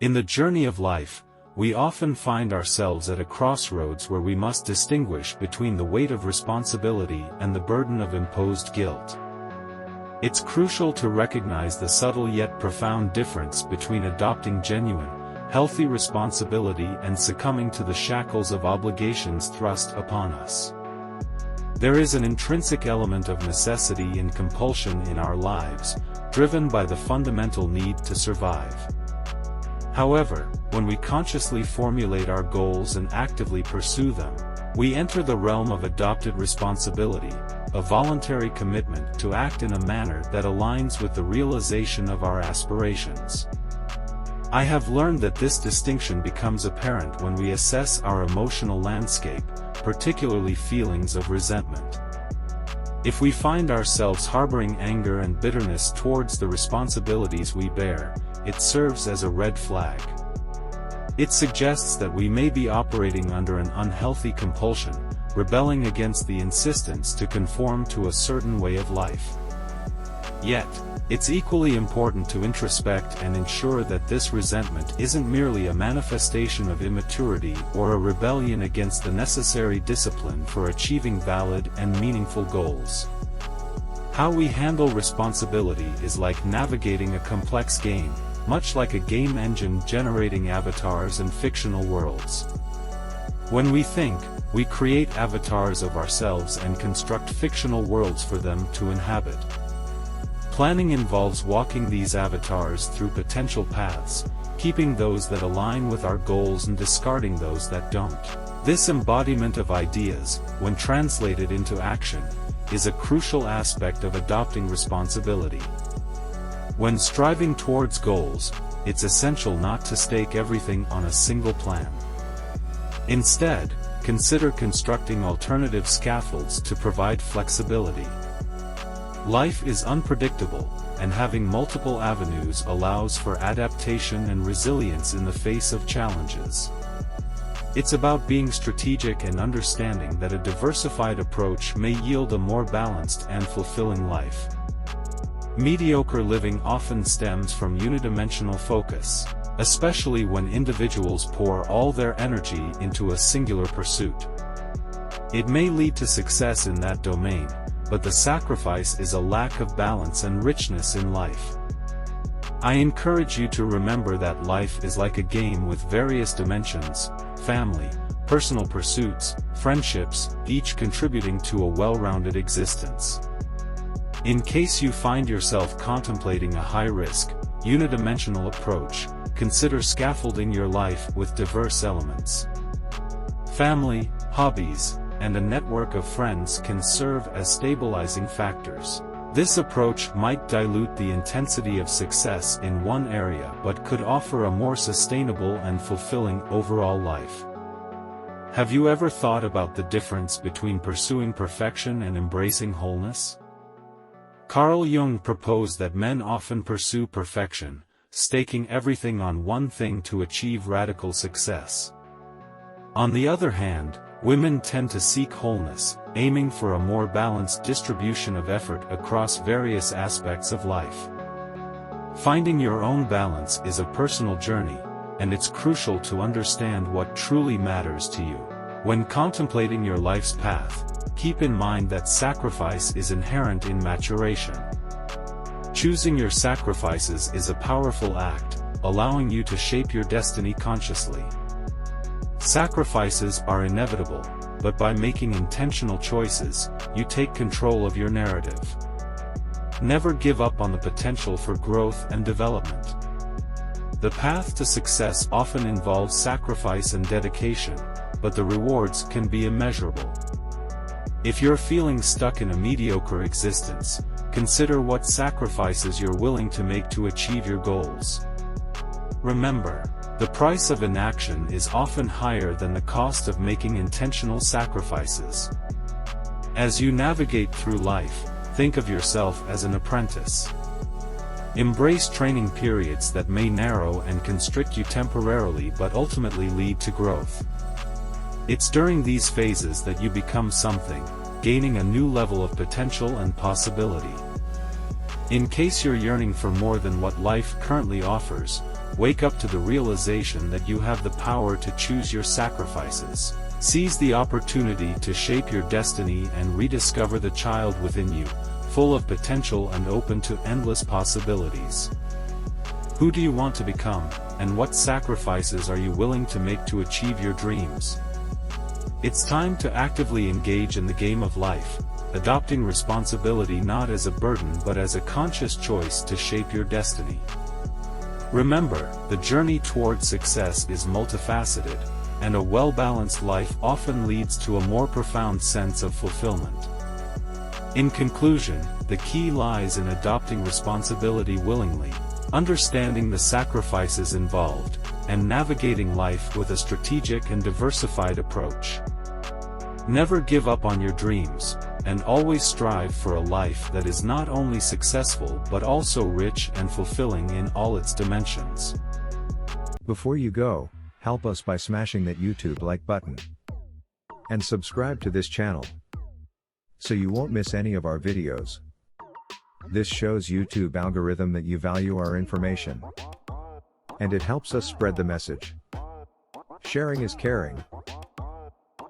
In the journey of life, we often find ourselves at a crossroads where we must distinguish between the weight of responsibility and the burden of imposed guilt. It's crucial to recognize the subtle yet profound difference between adopting genuine, healthy responsibility and succumbing to the shackles of obligations thrust upon us. There is an intrinsic element of necessity and compulsion in our lives, driven by the fundamental need to survive. However, when we consciously formulate our goals and actively pursue them, we enter the realm of adopted responsibility, a voluntary commitment to act in a manner that aligns with the realization of our aspirations. I have learned that this distinction becomes apparent when we assess our emotional landscape, particularly feelings of resentment. If we find ourselves harboring anger and bitterness towards the responsibilities we bear, it serves as a red flag. It suggests that we may be operating under an unhealthy compulsion, rebelling against the insistence to conform to a certain way of life. Yet, it's equally important to introspect and ensure that this resentment isn't merely a manifestation of immaturity or a rebellion against the necessary discipline for achieving valid and meaningful goals. How we handle responsibility is like navigating a complex game, much like a game engine generating avatars and fictional worlds. When we think, we create avatars of ourselves and construct fictional worlds for them to inhabit. Planning involves walking these avatars through potential paths, keeping those that align with our goals and discarding those that don't. This embodiment of ideas, when translated into action, is a crucial aspect of adopting responsibility. When striving towards goals, it's essential not to stake everything on a single plan. Instead, consider constructing alternative scaffolds to provide flexibility. Life is unpredictable, and having multiple avenues allows for adaptation and resilience in the face of challenges. It's about being strategic and understanding that a diversified approach may yield a more balanced and fulfilling life. Mediocre living often stems from unidimensional focus, especially when individuals pour all their energy into a singular pursuit. It may lead to success in that domain, but the sacrifice is a lack of balance and richness in life. I encourage you to remember that life is like a game with various dimensions: family, personal pursuits, friendships, each contributing to a well-rounded existence. In case you find yourself contemplating a high-risk, unidimensional approach, consider scaffolding your life with diverse elements. Family, hobbies, and a network of friends can serve as stabilizing factors. This approach might dilute the intensity of success in one area but could offer a more sustainable and fulfilling overall life. Have you ever thought about the difference between pursuing perfection and embracing wholeness? Carl Jung proposed that men often pursue perfection, staking everything on one thing to achieve radical success. On the other hand, women tend to seek wholeness, aiming for a more balanced distribution of effort across various aspects of life. Finding your own balance is a personal journey, and it's crucial to understand what truly matters to you. When contemplating your life's path, keep in mind that sacrifice is inherent in maturation. Choosing your sacrifices is a powerful act, allowing you to shape your destiny consciously. Sacrifices are inevitable, but by making intentional choices, you take control of your narrative. Never give up on the potential for growth and development. The path to success often involves sacrifice and dedication, but the rewards can be immeasurable. If you're feeling stuck in a mediocre existence, consider what sacrifices you're willing to make to achieve your goals. Remember, the price of inaction is often higher than the cost of making intentional sacrifices. As you navigate through life, think of yourself as an apprentice. Embrace training periods that may narrow and constrict you temporarily but ultimately lead to growth. It's during these phases that you become something, gaining a new level of potential and possibility. In case you're yearning for more than what life currently offers, Wake up to the realization that you have the power to choose your sacrifices. Seize the opportunity to shape your destiny and rediscover the child within you, full of potential and open to endless possibilities. Who do you want to become, and what sacrifices are you willing to make to achieve your dreams? It's time to actively engage in the game of life, adopting responsibility not as a burden but as a conscious choice to shape your destiny. Remember, the journey toward success is multifaceted, and a well-balanced life often leads to a more profound sense of fulfillment. In conclusion, the key lies in adopting responsibility willingly, understanding the sacrifices involved, and navigating life with a strategic and diversified approach. Never give up on your dreams, and always strive for a life that is not only successful but also rich and fulfilling in all its dimensions. Before you go, help us by smashing that YouTube like button. And subscribe to this channel, so you won't miss any of our videos. This shows YouTube algorithm that you value our information. And it helps us spread the message. Sharing is caring.